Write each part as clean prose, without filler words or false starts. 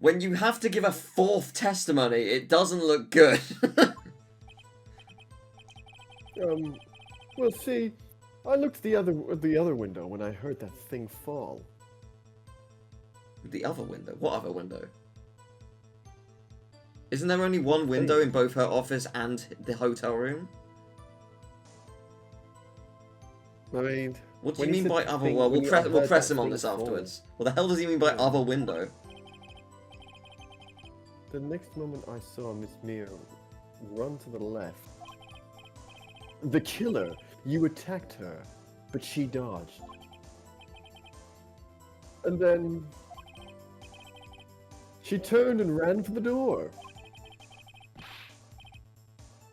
When you have to give a fourth testimony, it doesn't look good. Well, see, I looked the other window when I heard that thing fall. The other window? What other window? Isn't there only one window in both her office and the hotel room? I mean... What do you mean by other? Well, we'll press him on this afterwards. What the hell does he mean by other window? The next moment I saw Miss Mia run to the left. The killer! You attacked her, but she dodged. And then... she turned and ran for the door.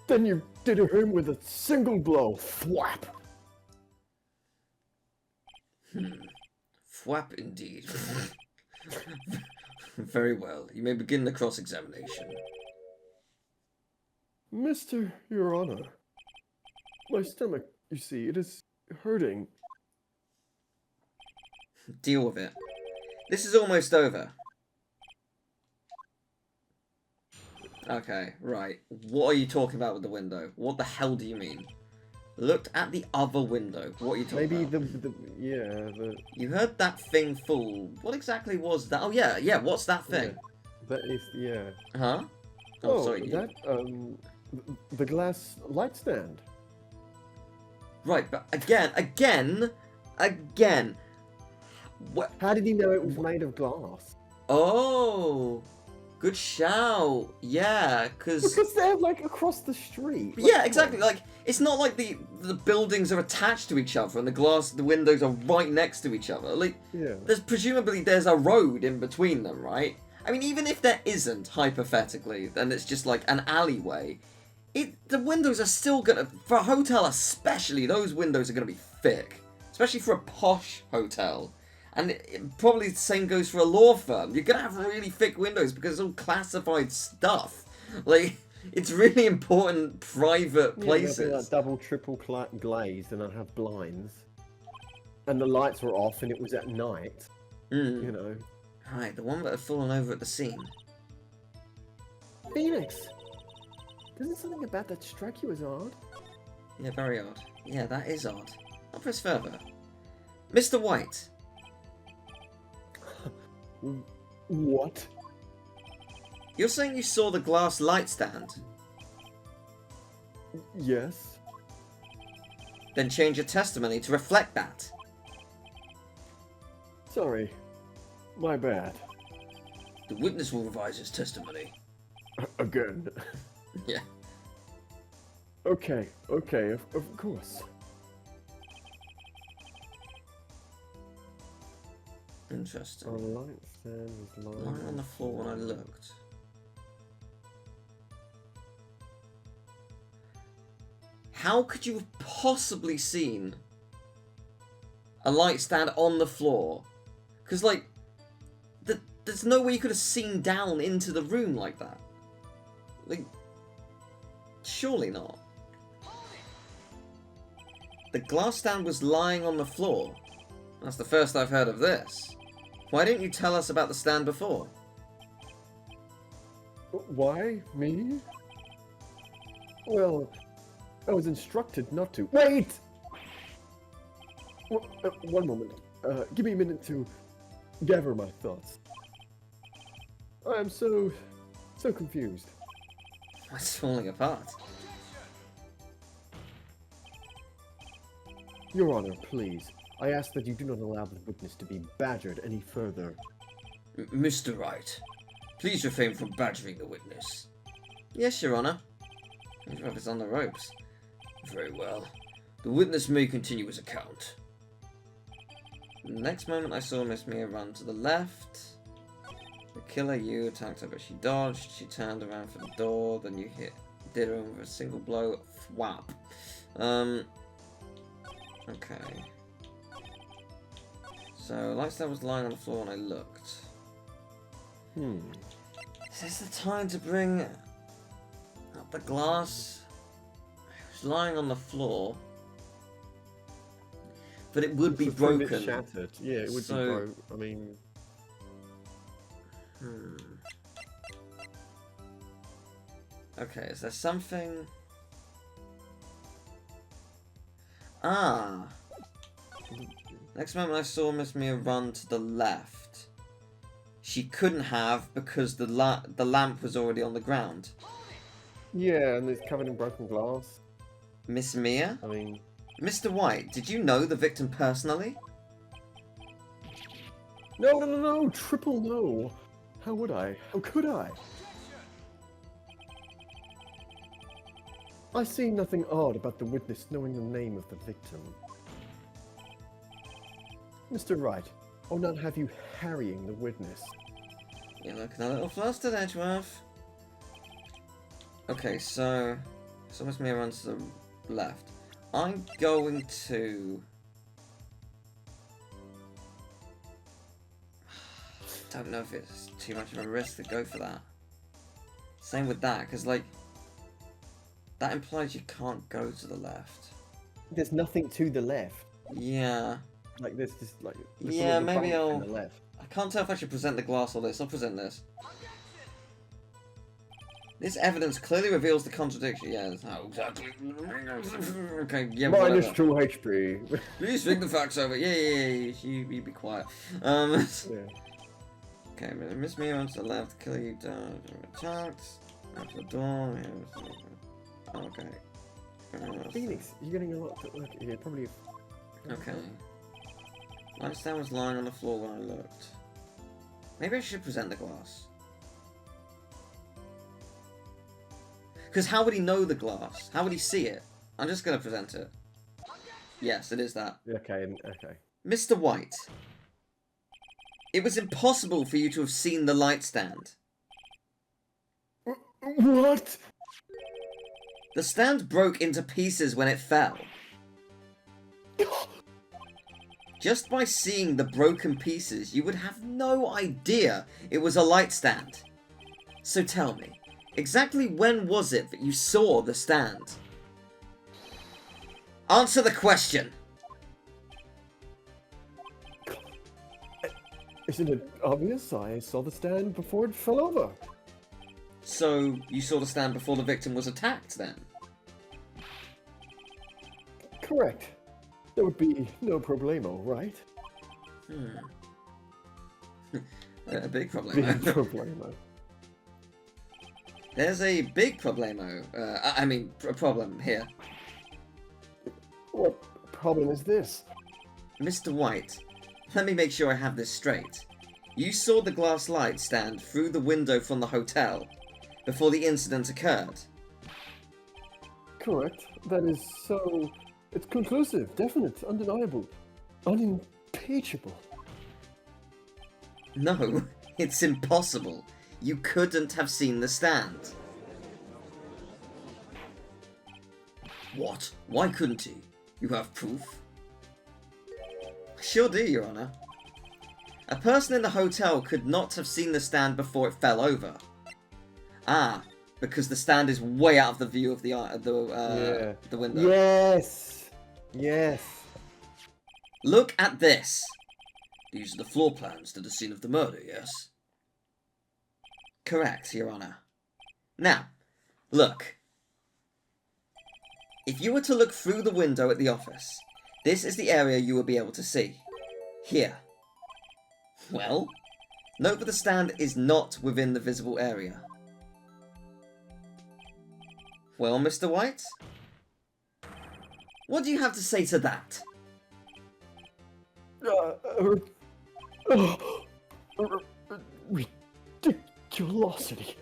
Then you did him with a single blow. Thwap! Thwap indeed. Very well. You may begin the cross-examination. Your Honor, my stomach, you see, it is hurting. Deal with it. This is almost over. Okay, right. What are you talking about with the window? What the hell do you mean? Looked at the other window. What are you talking about? Maybe You heard that thing fall. What exactly was that? Oh, yeah, what's that thing? Yeah, that is, yeah. Huh? Oh, sorry. That, the glass light stand. Right, but again... What? How did he know it was made of glass? Oh... Good shout. Yeah, because they're like across the street. Like, yeah, exactly. Like it's not like the buildings are attached to each other and the windows are right next to each other. Like there's presumably a road in between them, right? I mean, even if there isn't, hypothetically, then it's just like an alleyway. The windows are still gonna, for a hotel especially, those windows are gonna be thick, especially for a posh hotel. And probably the same goes for a law firm. You're going to have really thick windows because it's all classified stuff. Like, it's really important private places. Yeah, like double, triple glazed and I'll have blinds. And the lights were off and it was at night. You know. Right, the one that had fallen over at the scene. Phoenix! Doesn't something about that strike you as odd? Yeah, very odd. Yeah, that is odd. I'll press further. Mr. White. What? You're saying you saw the glass light stand? Yes. Then change your testimony to reflect that. Sorry. My bad. The witness will revise his testimony. Again? Yeah. Okay, of course. Interesting. A light stand was lying on the floor when I looked. How could you have possibly seen a light stand on the floor? Because, like, there's no way you could have seen down into the room like that. Like, surely not. The glass stand was lying on the floor. That's the first I've heard of this. Why didn't you tell us about the stand before? Why? Me? Well, I was instructed not to. Wait! One moment. Give me a minute to gather my thoughts. I am so confused. It's falling apart. Your Honor, please. I ask that you do not allow the witness to be badgered any further. Mr. Wright, please refrain from badgering the witness. Yes, Your Honor. His brother's on the ropes. Very well. The witness may continue his account. The next moment I saw Miss Mia run to the left. The killer, you attacked her, but she dodged. She turned around for the door. Then you did her with a single blow. Thwap. Okay. So, light stand was lying on the floor when I looked. Is this the time to bring up the glass? It was lying on the floor. But it would be broken. Shattered. Yeah, it would be broken. I mean... Okay, is there something... Ah! Next moment I saw Miss Mia run to the left. She couldn't have because the lamp was already on the ground. Yeah, and it's covered in broken glass. Miss Mia? I mean... Mr. White, did you know the victim personally? No, triple no. How would I? How could I? I see nothing odd about the witness knowing the name of the victim. Mr. Wright, I'll not have you harrying the witness. You're looking a little flustered, Edgeworth. Okay, so Miss Mia runs to the left. I'm going to... don't know if it's too much of a risk to go for that. Same with that, because, like, that implies you can't go to the left. There's nothing to the left. Yeah. Like, there's just, like... Yeah, maybe I'll... the left. I can't tell if I should present the glass or this. I'll present this. This evidence clearly reveals the contradiction. Yeah, that's how exactly. Okay, yeah, Minus whatever. 2 HP. Please think the facts over. Yeah, you be quiet. Yeah. Okay, Miss Mia on to the left, kill you down, attacked, out the door, okay. Phoenix, you're getting a lot to look. Yeah, probably. Okay. Lightstand was lying on the floor when I looked. Maybe I should present the glass. Because how would he know the glass? How would he see it? I'm just going to present it. Yes, it is that. Okay, okay. Mr. White. It was impossible for you to have seen the light stand. What? The stand broke into pieces when it fell. Just by seeing the broken pieces, you would have no idea it was a light stand. So tell me, exactly when was it that you saw the stand? Answer the question. Isn't it obvious? I saw the stand before it fell over. So, you saw the stand before the victim was attacked, then? Correct. There would be no problemo, right? A big problemo. Big problemo. There's a big problemo. A problem here. What problem is this? Mr. White, let me make sure I have this straight. You saw the glass light stand through the window from the hotel before the incident occurred. Correct. That is so... It's conclusive, definite, undeniable, unimpeachable. No, it's impossible. You couldn't have seen the stand. What? Why couldn't he? You have proof? Sure do, Your Honor. A person in the hotel could not have seen the stand before it fell over. Ah, because the stand is way out of the view of the window. Yes! Yes! Look at this. These are the floor plans to the scene of the murder, yes? Correct, Your Honor. Now, look. If you were to look through the window at the office, this is the area you will be able to see. Here. Well, note that the stand is not within the visible area. Well, Mr. White? What do you have to say to that? Ridiculosity.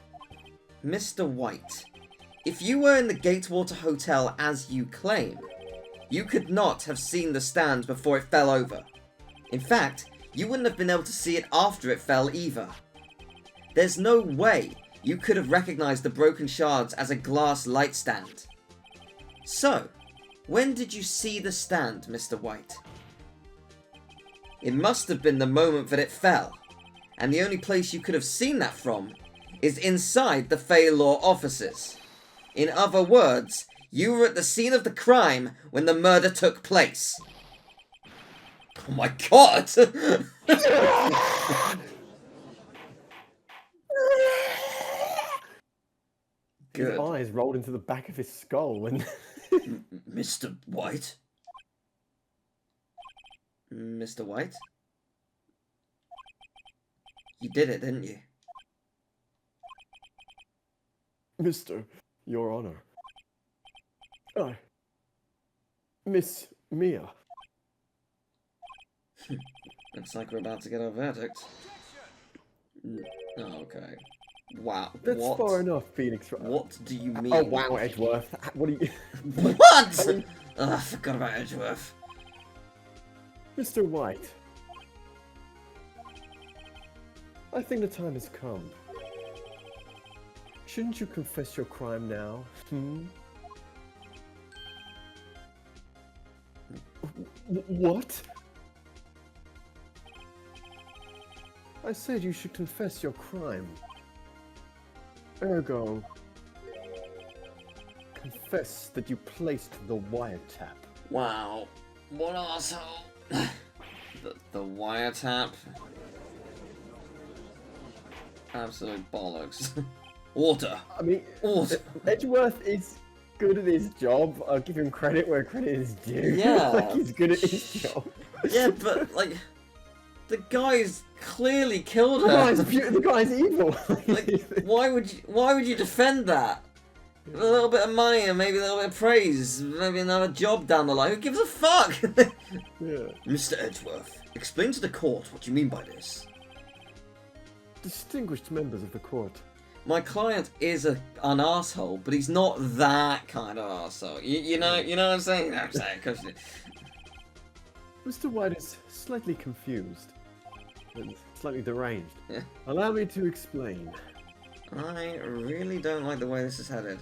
Mr. White, if you were in the Gatewater Hotel as you claim, you could not have seen the stand before it fell over. In fact, you wouldn't have been able to see it after it fell either. There's no way you could have recognized the broken shards as a glass light stand. So, when did you see the stand, Mr. White? It must have been the moment that it fell, and the only place you could have seen that from is inside the Fey Law offices. In other words, you were at the scene of the crime when the murder took place. Oh my god! Good. eyes rolled into the back of his skull and... Mr. White? Mr. White? You did it, didn't you? Mr. Your Honor. I... Miss Mia. Looks like we're about to get our verdict. Oh, okay. Wow. That's what? far enough, Phoenix. What do you mean? Oh, wow, Edgeworth. What do you... What? I mean... I forgot about Edgeworth. Mr. White. I think the time has come. Shouldn't you confess your crime now? What? I said you should confess your crime. Ergo, confess that you placed the wiretap. Wow. What arsehole? the wiretap? Absolute bollocks. Water. I mean, Water. Edgeworth is good at his job. I'll give him credit where credit is due. Yeah. Like, he's good at his job. Yeah, but, like, the guy's clearly killed her. The guy's evil. Like, why would you defend that? A little bit of money and maybe a little bit of praise, maybe another job down the line. Who gives a fuck? Yeah. Mr. Edgeworth, explain to the court what you mean by this. Distinguished members of the court. My client is an arsehole, but he's not that kind of arsehole. You know what I'm saying? I'm saying, Mr. White is slightly confused and slightly deranged. Yeah. Allow me to explain. I really don't like the way this is headed.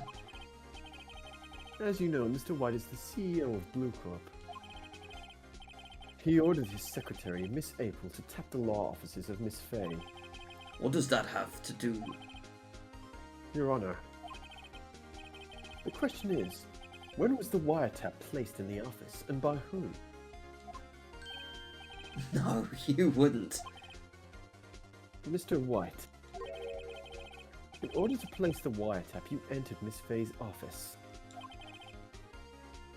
As you know, Mr. White is the CEO of Blue Corp. He ordered his secretary, Miss April, to tap the law offices of Miss Fay. What does that have to do? Your Honor, the question is, when was the wiretap placed in the office, and by whom? No, you wouldn't. Mr. White, in order to place the wiretap, you entered Miss Fay's office.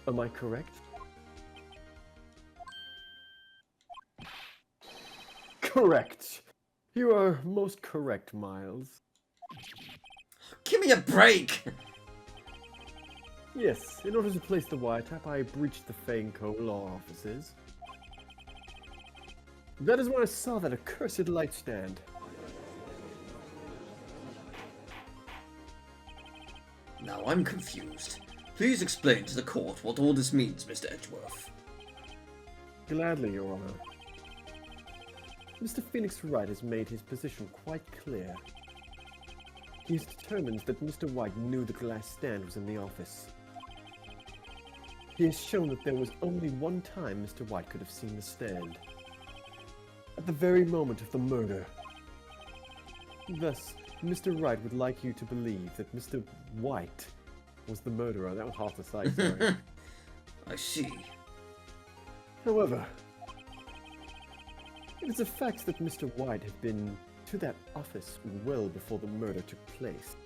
Am I correct? Correct. You are most correct, Miles. Give me a break! Yes, in order to place the wiretap, I breached the Fang Co. law offices. That is when I saw that accursed light stand. Now I'm confused. Please explain to the court what all this means, Mr. Edgeworth. Gladly, Your Honor. Mr. Phoenix Wright has made his position quite clear. He is determined that Mr. White knew the glass stand was in the office. He has shown that there was only one time Mr. White could have seen the stand. At the very moment of the murder. Thus, Mr. Wright would like you to believe that Mr. White was the murderer. That was hard to say, sorry. I see. However, it is a fact that Mr. White had been to that office well before the murder took place.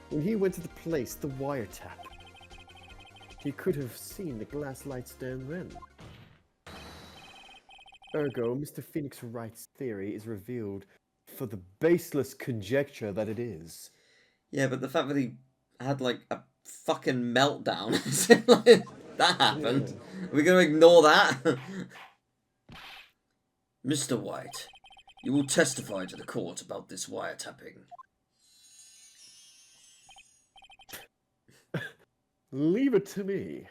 When he went to the place, the wiretap, he could have seen the glass light stand then. Ergo, Mr. Phoenix Wright's theory is revealed for the baseless conjecture that it is. Yeah, but the fact that he had, like, a fucking meltdown, that happened. Yeah. Are we going to ignore that? Mr. White, you will testify to the court about this wiretapping. Leave it to me.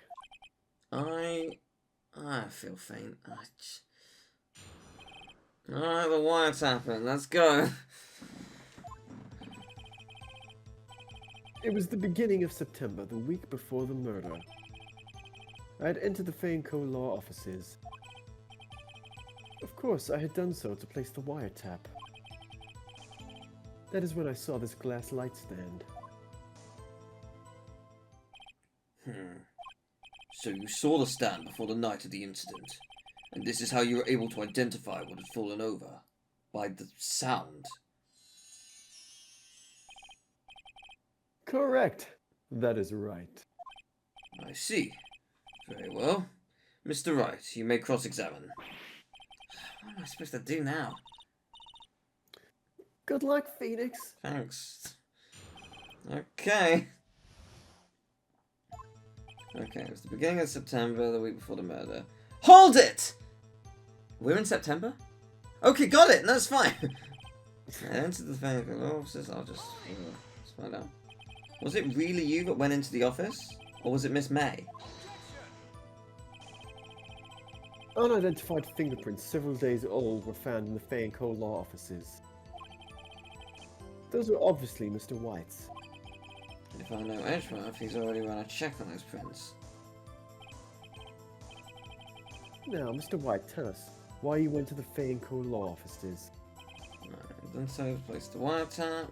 I feel faint. Alright, the wiretapping, let's go. It was the beginning of September, the week before the murder. I had entered the Fainco law offices. Of course, I had done so to place the wiretap. That is when I saw this glass light stand. So you saw the stand before the night of the incident, and this is how you were able to identify what had fallen over, by the sound. Correct. That is right. I see. Very well. Mr. Wright, you may cross-examine. What am I supposed to do now? Good luck, Phoenix. Thanks. Okay. Okay, it was the beginning of September, the week before the murder. Hold it! We're in September? Okay, got it. That's fine. I entered the vehicle offices. I'll just find out. Was it really you that went into the office? Or was it Miss May? Unidentified fingerprints several days old were found in the Fay & Co. law offices. Those were obviously Mr. White's. If I know Edgeworth, he's already run a check on those prints. Now, Mr. White, tell us why you went to the Fay & Co. law offices. Then so he placed the wiretap.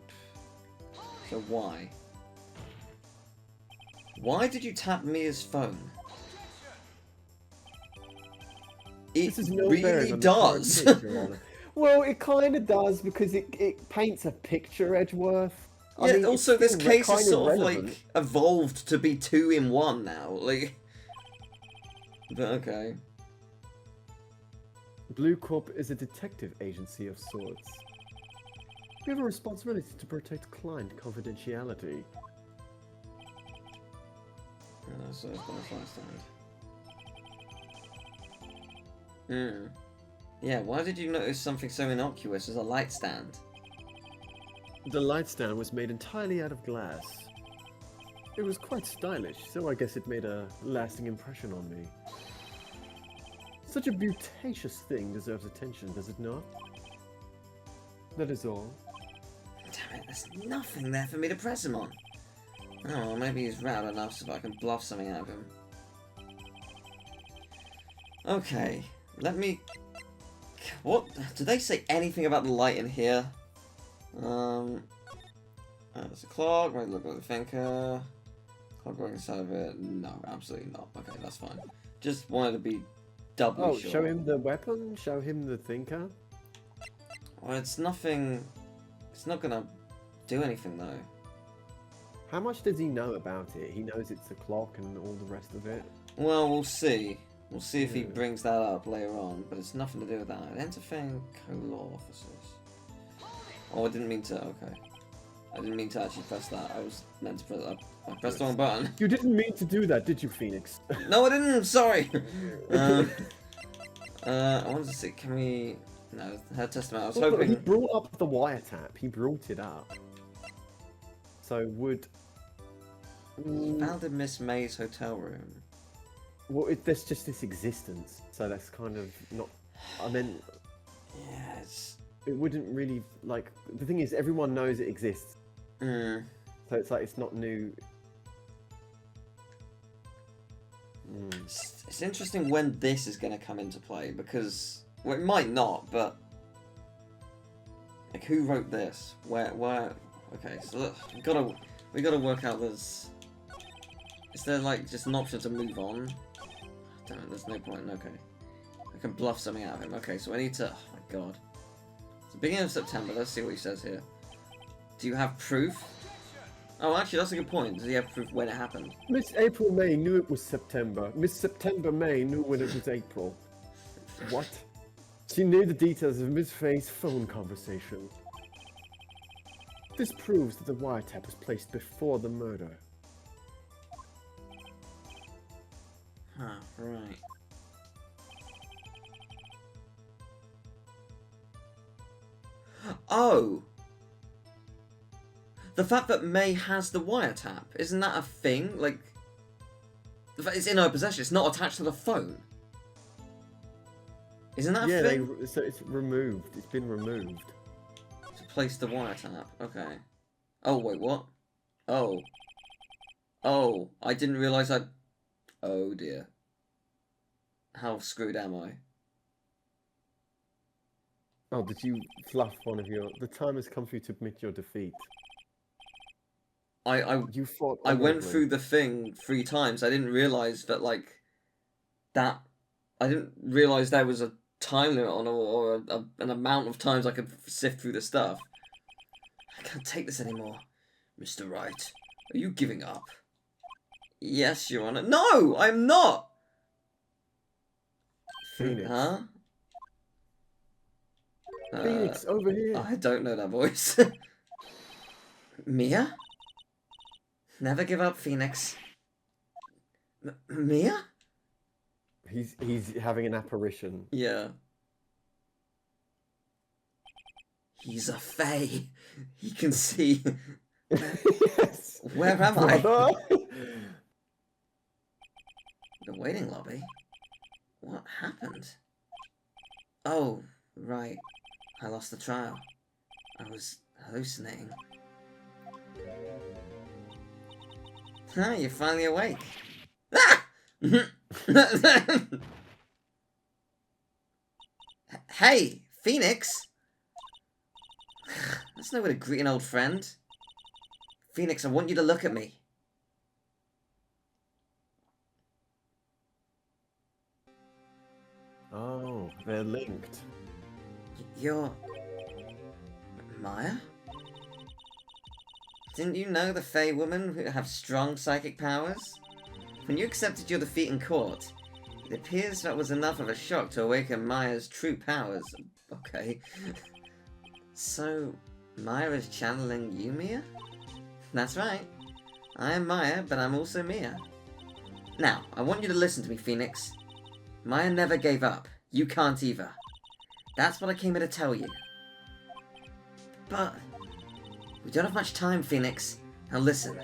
So why? Why did you tap Mia's phone? It really does. Well, it kind of does because it paints a picture, Edgeworth. I mean, also this case is sort of like evolved to be 2-in-1 now. Like, but okay. Blue Corp is a detective agency of sorts. We have a responsibility to protect client confidentiality. So it's got a fire stand. Yeah, why did you notice something so innocuous as a light stand? The light stand was made entirely out of glass. It was quite stylish, so I guess it made a lasting impression on me. Such a beautacious thing deserves attention, does it not? That is all. Damn it, there's nothing there for me to press him on. Oh, well, maybe he's rad enough so that I can bluff something out of him. Okay, let me... What? Did they say anything about the light in here? There's a clock, right, look at the thinker. Clock working inside of it. No, absolutely not. Okay, that's fine. Just wanted to be doubly sure. Show him the weapon? Show him the thinker? Well, it's nothing... It's not gonna do anything, though. How much does he know about it? He knows it's a clock and all the rest of it? Well, we'll see. We'll see if he brings that up later on, but it's nothing to do with that. Enter co-law officers. Oh, I didn't mean to... Okay. I didn't mean to actually press that. I was meant to press that. I pressed the wrong button. You didn't mean to do that, did you, Phoenix? No, I didn't! Sorry! I wanted to see... Can we... No, her testament. I was hoping... He brought up the wiretap. He brought it up. So would... He found in Miss May's hotel room. Well, there's just this existence, so that's kind of not... I mean... Yes. It wouldn't really, like... The thing is, everyone knows it exists. Mm. So it's like, it's not new. It's interesting when this is going to come into play, because... Well, it might not, but... Like, who wrote this? Where... Okay, so look, we gotta work out this... Is there, like, just an option to move on? Damn it, there's no point. Okay. I can bluff something out of him. Okay, so I need to... Oh, my God. It's the beginning of September. Let's see what he says here. Do you have proof? Oh, actually, that's a good point. Does he have proof when it happened? Miss April May knew it was September. Miss September May knew when it was April. What? She knew the details of Miss Fay's phone conversation. This proves that the wiretap was placed before the murder. Huh, right. Oh! The fact that May has the wiretap, isn't that a thing? Like, the fact it's in her possession, it's not attached to the phone. Isn't that a thing? Yeah, so it's removed. It's been removed. To place the wiretap, okay. Oh, wait, what? Oh. Oh, I didn't realise I'd... Oh, dear. How screwed am I? Oh, did you fluff one of your... The time has come for you to admit your defeat. You fought I went through the thing 3 times. I didn't realise that, like... That... I didn't realise there was a time limit on or an amount of times I could sift through the stuff. I can't take this anymore. Mr. Wright, Are you giving up? Yes, Your Honor. No, I'm not! Phoenix. Huh? Phoenix, over here. I don't know that voice. Mia? Never give up, Phoenix. Mia? He's having an apparition. Yeah. He's a fae. He can see. Yes. Where am I? Brother? The waiting lobby? What happened? Oh, right. I lost the trial. I was hallucinating. Huh, you're finally awake. Ah! Hey, Phoenix! That's no way to greet an old friend. Phoenix, I want you to look at me. Oh, they're linked. You're... Maya? Didn't you know the Fey women who have strong psychic powers? When you accepted your defeat in court, it appears that was enough of a shock to awaken Maya's true powers. Okay. So, Maya is channeling you, Mia? That's right. I am Maya, but I'm also Mia. Now, I want you to listen to me, Phoenix. Maya never gave up. You can't either. That's what I came here to tell you. But we don't have much time, Phoenix. Now listen.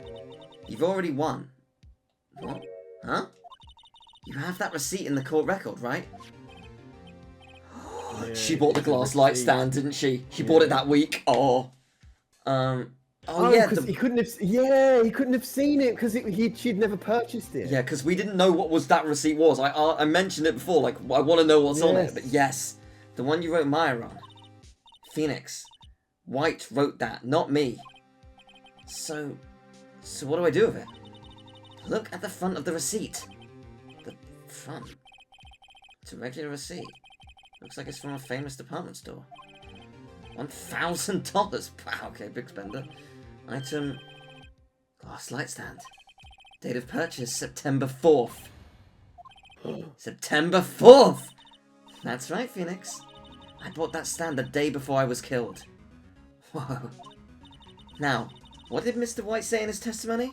You've already won. What? Huh? You have that receipt in the court record, right? Yeah, She bought the glass light stand, didn't she? She bought it that week. Oh. Oh yeah, because he couldn't have seen it because she'd never purchased it. Yeah, because we didn't know what that receipt was. I mentioned it before, like, I want to know what's on it. But yes, the one you wrote Maya on. Phoenix. Wright wrote that, not me. So what do I do with it? Look at the front of the receipt. The front? It's a regular receipt. Looks like it's from a famous department store. $1,000. Wow, okay, big spender. Item, glass light stand. Date of purchase, September 4th. September 4th! That's right, Phoenix. I bought that stand the day before I was killed. Whoa. Now, what did Mr. White say in his testimony?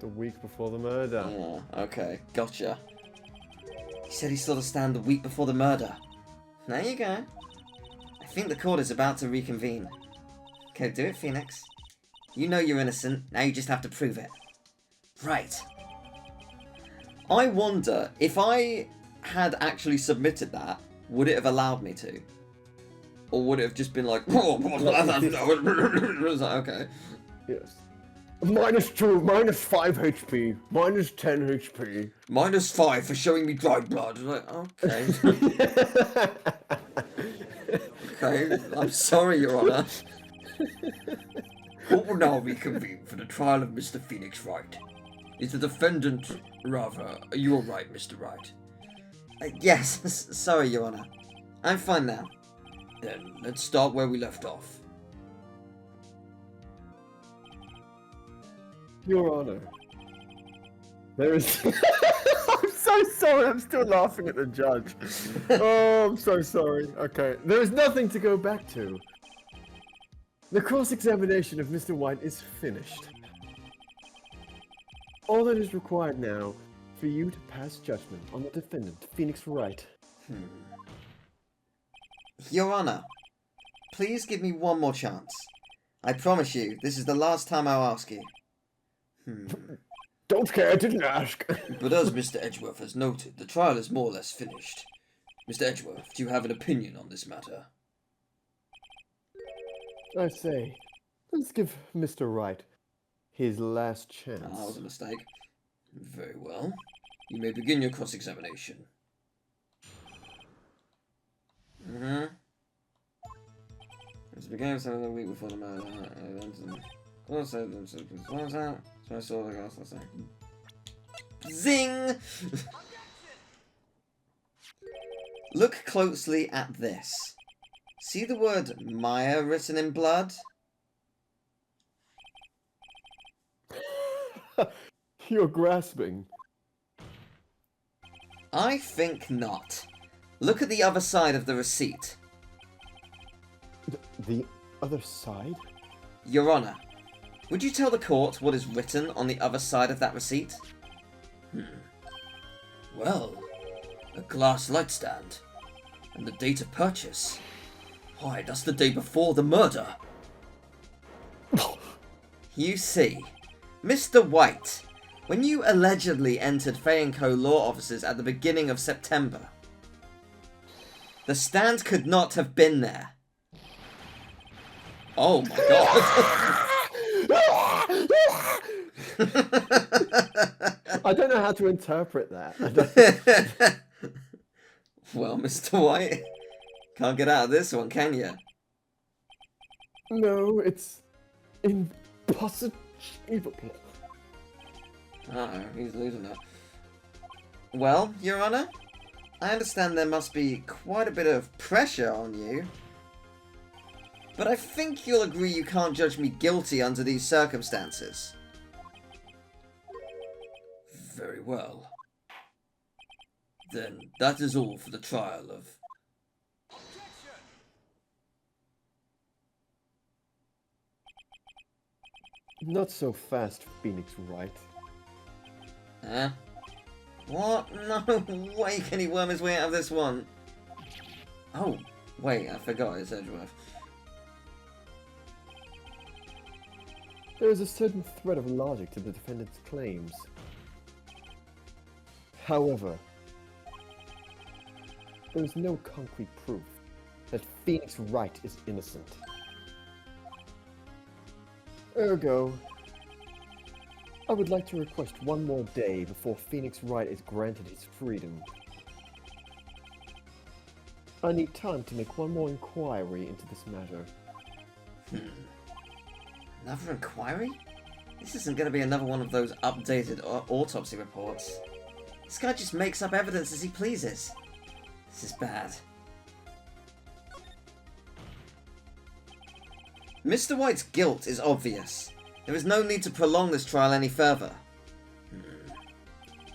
The week before the murder. Yeah, okay, gotcha. He said he saw the stand the week before the murder. There you go. I think the court is about to reconvene. Go do it, Phoenix. You know you're innocent, now you just have to prove it. Right. I wonder, if I had actually submitted that, would it have allowed me to? Or would it have just been like, oh, okay. Yes. -2, -5 HP, -10 HP. -5 for showing me dried blood. Like, okay. Okay, I'm sorry, Your Honor. Court will now reconvene for the trial of Mr. Phoenix Wright. Is the defendant... Rather, are you alright, Mr. Wright? Yes, sorry, Your Honor. I'm fine now. Then, let's start where we left off. Your Honor. There is... I'm so sorry, I'm still laughing at the judge. Oh, I'm so sorry. Okay, there is nothing to go back to. The cross-examination of Mr. White is finished. All that is required now for you to pass judgment on the defendant, Phoenix Wright. Your Honor, please give me one more chance. I promise you, this is the last time I'll ask you. Don't care, I didn't ask. But as Mr. Edgeworth has noted, the trial is more or less finished. Mr. Edgeworth, do you have an opinion on this matter? I say, let's give Mr. Wright his last chance. That was a mistake. Very well. You may begin your cross-examination. It's began a week before the murder. So I saw the glass last night. Zing! Look closely at this. See the word Maya written in blood? You're grasping. I think not. Look at the other side of the receipt. The other side? Your Honor, would you tell the court what is written on the other side of that receipt? Well, a glass light stand. And the date of purchase. Why, that's the day before the murder. You see, Mr. White, when you allegedly entered Fay & Co. law offices at the beginning of September, the stand could not have been there. Oh my god. I don't know how to interpret that. Well, Mr. White, can't get out of this one, can you? No, it's impossible. Uh-oh, he's losing it. Well, Your Honor, I understand there must be quite a bit of pressure on you. But I think you'll agree you can't judge me guilty under these circumstances. Very well. Then that is all for the trial of... Not so fast, Phoenix Wright. Huh? What? No way can he worm his way out of this one. Oh, wait, I forgot it's Edgeworth. There is a certain thread of logic to the defendant's claims. However, there is no concrete proof that Phoenix Wright is innocent. Ergo, I would like to request one more day before Phoenix Wright is granted his freedom. I need time to make one more inquiry into this matter. Another inquiry? This isn't going to be another one of those updated autopsy reports. This guy just makes up evidence as he pleases. This is bad. Mr. White's guilt is obvious. There is no need to prolong this trial any further.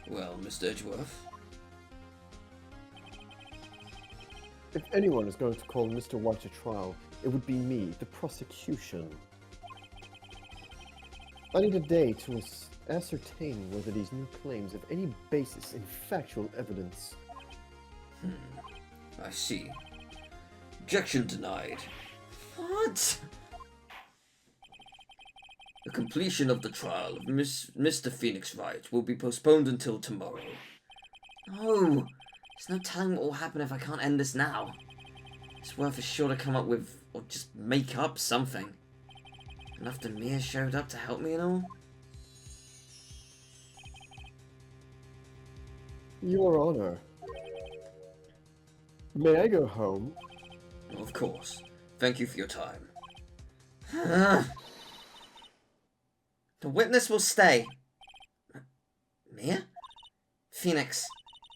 Well, Mr. Edgeworth? If anyone is going to call Mr. White to trial, it would be me, the prosecution. I need a day to ascertain whether these new claims have any basis in factual evidence. I see. Objection denied. What? The completion of the trial of Mr. Phoenix Wright will be postponed until tomorrow. No! There's no telling what will happen if I can't end this now. Edgeworth is sure to come up with, or just make up something. And after Mia showed up to help me and all? Your Honor. May I go home? Of course. Thank you for your time. The witness will stay. Mia? Phoenix,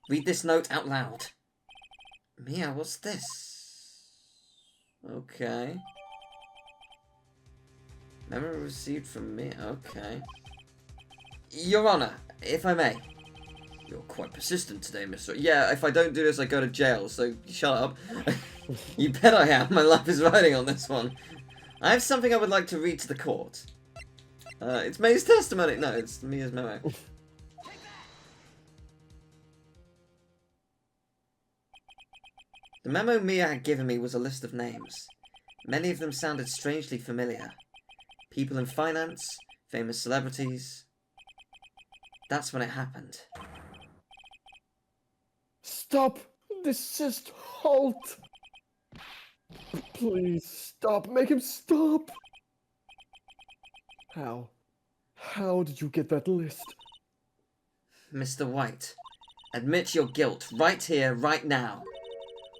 read this note out loud. Mia, what's this? Okay. Memo received from me. Okay. Your Honor, if I may. You're quite persistent today, Mr. Yeah, if I don't do this, I go to jail, so shut up. You bet I am. My life is riding on this one. I have something I would like to read to the court. It's May's testimony. No, it's Mia's memo. The memo Mia had given me was a list of names. Many of them sounded strangely familiar. People in finance, famous celebrities. That's when it happened. Stop! Desist! Halt! Please stop! Make him stop! How? How did you get that list? Mr. White, admit your guilt right here, right now.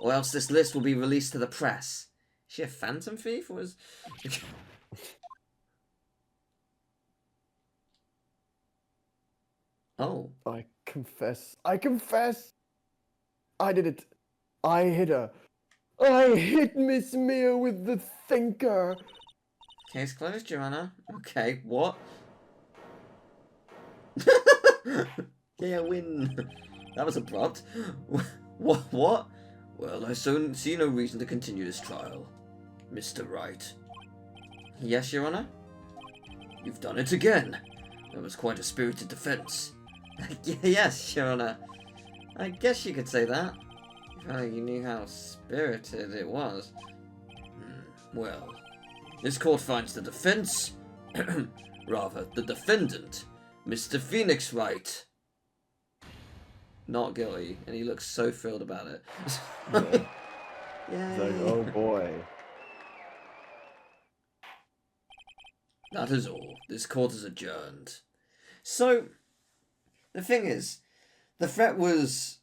Or else this list will be released to the press. Is she a phantom thief? Or was... Oh. I confess. I confess! I did it. I hit her. I hit Miss Mia with the thinker. Case closed, Your Honor. Okay, what? Yeah, win. That was abrupt. What? Well, I see no reason to continue this trial. Mr. Wright. Yes, Your Honor? You've done it again. That was quite a spirited defense. Yes, Your Honor. I guess you could say that. If only you knew how spirited it was. Well, this court finds the defense, rather, the defendant, Mr. Phoenix Wright, not guilty, and he looks so thrilled about it. Yeah. Yay. It's like, oh boy. That is all. This court is adjourned. So, the thing is, the threat was,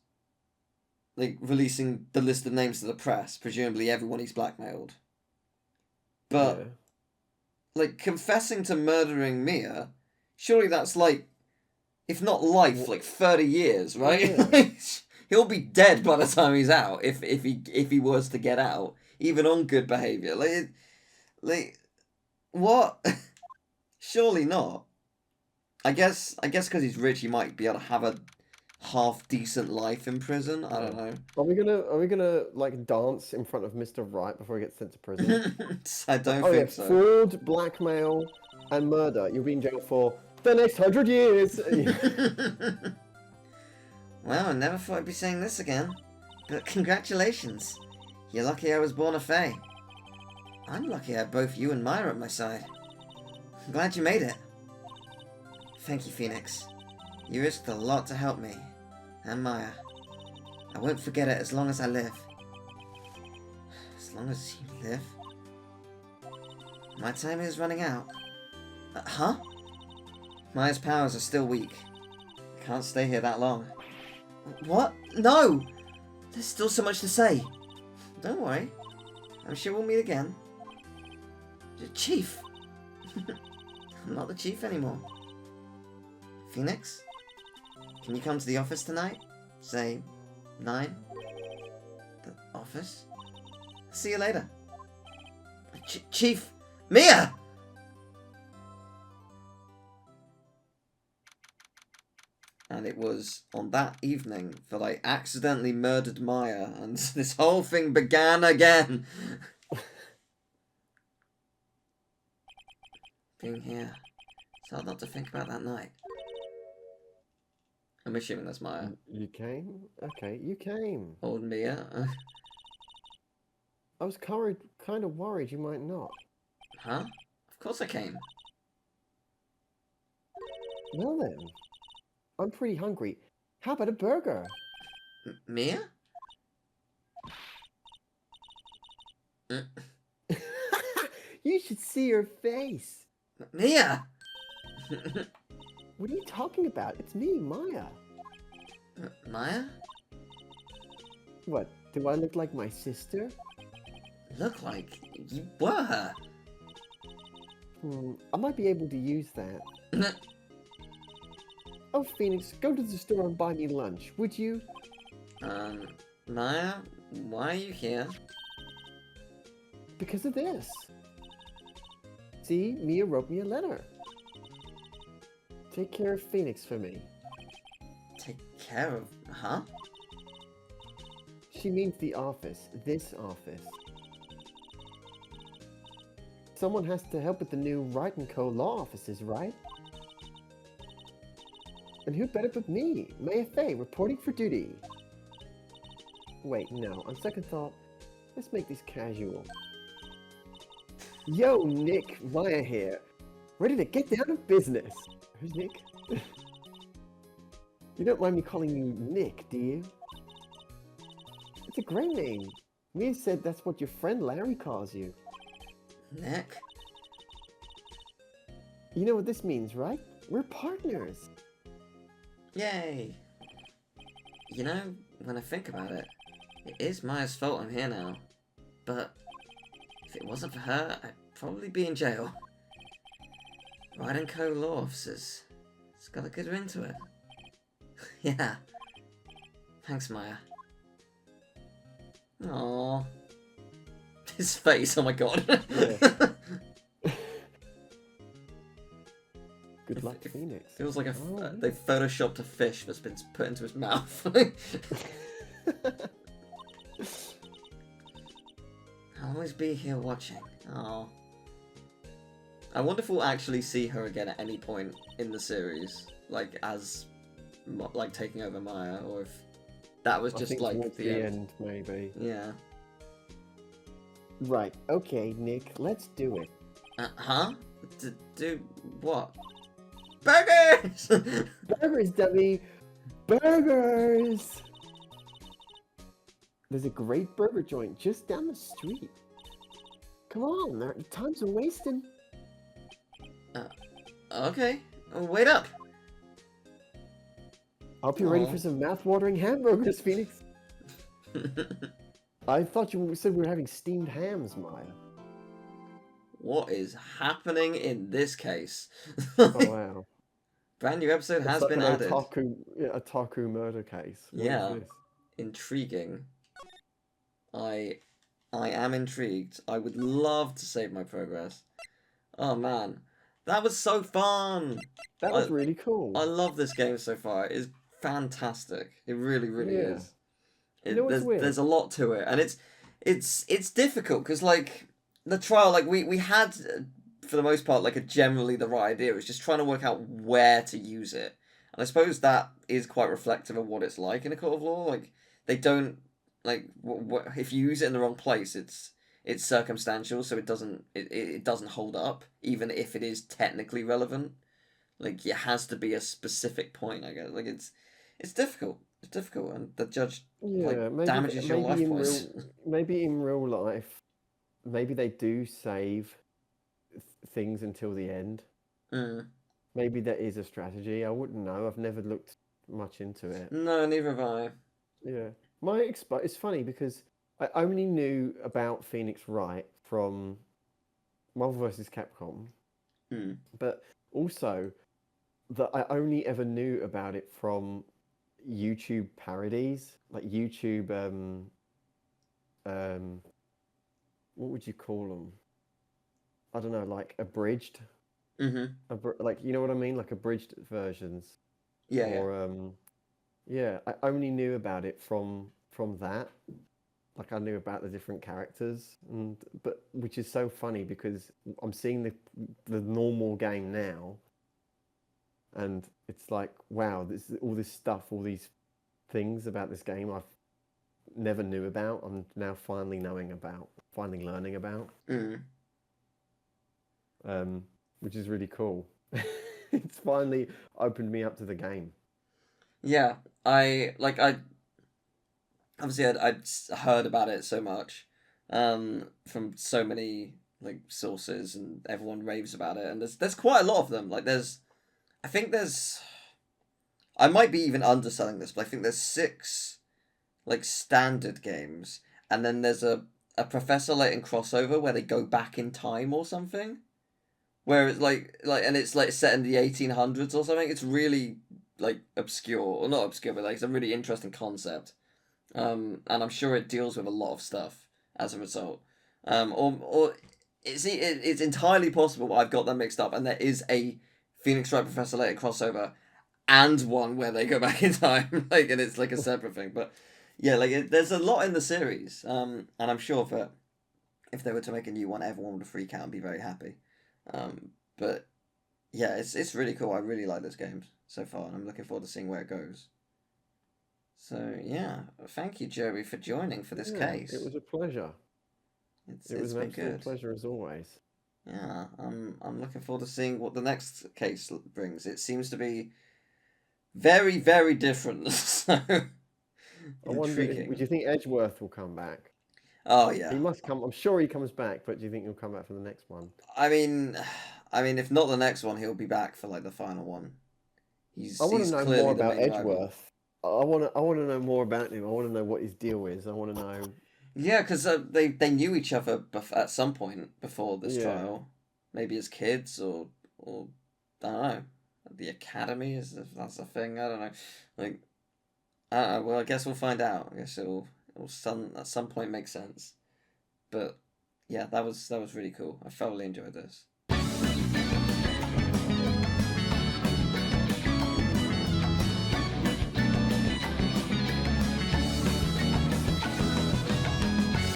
like, releasing the list of names to the press, presumably everyone he's blackmailed. But, Yeah. like, confessing to murdering Mia, surely that's, like, if not life, like 30 years, right? Yeah. He'll be dead by the time he's out, if he was to get out, even on good behaviour. Like, what? Surely not. I guess because he's rich, he might be able to have a half decent life in prison. I don't know. Are we gonna like dance in front of Mr. Wright before he gets sent to prison? I don't Oh yeah, think so. fraud, blackmail, and murder. You'll be in jail for the next 100 years. Well, I never thought I'd be saying this again. But congratulations. You're lucky I was born a Fae. I'm lucky I had both you and Maya at my side. I'm glad you made it. Thank you, Phoenix. You risked a lot to help me. And Maya. I won't forget it as long as I live. As long as you live? My time is running out. Huh? Maya's powers are still weak. I can't stay here that long. What? No! There's still so much to say. Don't worry. I'm sure we'll meet again. Chief! I'm not the chief anymore. Phoenix? Can you come to the office tonight? Say, 9? The office? See you later. Chief! Mia! And it was on that evening that I accidentally murdered Maya, and this whole thing began again. Being here, it's hard not to think about that night. I'm assuming that's Maya. You came? Okay, you came. Old Mia. I was kind of worried you might not. Huh? Of course I came. Well then, I'm pretty hungry. How about a burger? Mia? You should see her face. Mia! What are you talking about? It's me, Maya. Maya? What, do I look like my sister? Look like you were her. I might be able to use that. Oh, Phoenix, go to the store and buy me lunch, would you? Maya, why are you here? Because of this. See, Mia wrote me a letter. Take care of Phoenix for me. Take care of... Huh? She means the office. This office. Someone has to help with the new Wright & Co. law offices, right? And who better but me, Maya Fey, reporting for duty. Wait, no. On second thought, let's make this casual. Yo, Nick, Maya here. Ready to get down to business. Who's Nick? You don't mind me calling you Nick, do you? It's a great name. Mia said that's what your friend Larry calls you. Nick? You know what this means, right? We're partners. Yay! You know, when I think about it, it is Maya's fault I'm here now. But if it wasn't for her, I'd probably be in jail. Wright & Co. law officers. It's got a good ring to it. Yeah. Thanks, Maya. Aww. his face. Oh my god. Yeah. Good luck, Phoenix. Feels like they photoshopped a fish that's been put into his mouth. I'll always be here watching. Oh. I wonder if we'll actually see her again at any point in the series, like as, like taking over Maya, or if that was just like the end, maybe. Yeah. Right. Okay, Nick. Let's do it. Huh? Do what? Burgers! Burgers, dummy! Burgers! There's a great burger joint just down the street. Come on, time's a wasting. Okay. Wait up. I hope you're ready for some mouth-watering hamburgers, Phoenix. I thought you said we were having steamed hams, Maya. What is happening in this case? Oh, wow. Brand new episode has been added. A Taku murder case. What is this? Intriguing. I am intrigued. I would love to save my progress. Oh man, that was so fun. That was really cool. I love this game so far. It is fantastic. It really, really is. There's a lot to it, and it's difficult because like the trial, like we had for the most part like generally the right idea. It's just trying to work out where to use it, and I suppose that is quite reflective of what it's like in a court of law. Like they don't like if you use it in the wrong place, it's circumstantial, so it doesn't hold up, even if it is technically relevant. Like it has to be a specific point, I guess. Like it's difficult. It's difficult, and the judge damages your life points. Maybe in real life, maybe they do save things until the end. Maybe that is a strategy. I wouldn't know. I've never looked much into it. No, neither have I. Yeah, it's funny because I only knew about Phoenix Wright from Marvel vs. Capcom, but also that I only ever knew about it from YouTube parodies, like YouTube, what would you call them? I don't know, like abridged. Like, you know what I mean? Like abridged versions. Yeah. Or, yeah, I only knew about it from that. Like I knew about the different characters, but which is so funny because I'm seeing the normal game now, and it's like, wow, all this stuff, all these things about this game I've never knew about. I'm now finally learning about. Which is really cool. It's finally opened me up to the game. Yeah, I'd heard about it so much, from so many like sources, and everyone raves about it, and there's quite a lot of them. Like I might be even underselling this, but I think there's 6 like standard games, and then there's a Professor Layton crossover where they go back in time or something, where it's and it's like set in the 1800s or something. It's really like obscure, or not obscure, but like it's a really interesting concept. And I'm sure it deals with a lot of stuff as a result. Or it's entirely possible I've got them mixed up, and there is a Phoenix Wright Professor Layton crossover, and one where they go back in time, like, and it's like a separate thing. But yeah, like there's a lot in the series, and I'm sure that if they were to make a new one, everyone would freak out and be very happy. But yeah, it's really cool. I really like this game so far, and I'm looking forward to seeing where it goes. So yeah, thank you, Joey, for joining for this case. It was a pleasure. It was an absolute pleasure as always. Yeah, I'm looking forward to seeing what the next case brings. It seems to be very, very different. So I wonder, would you think Edgeworth will come back? Oh yeah, he must come. I'm sure he comes back, but do you think he'll come back for the next one? I mean, if not the next one, he'll be back for like the final one. I want to know more about Edgeworth. I want to know more about him. I want to know what his deal is. I want to know. Yeah, because they knew each other at some point before this trial, maybe as kids or I don't know, the academy that's a thing. I don't know, like I don't know. Well, I guess we'll find out. I guess it'll at some point make sense, but Yeah, that was really cool. I thoroughly enjoyed this.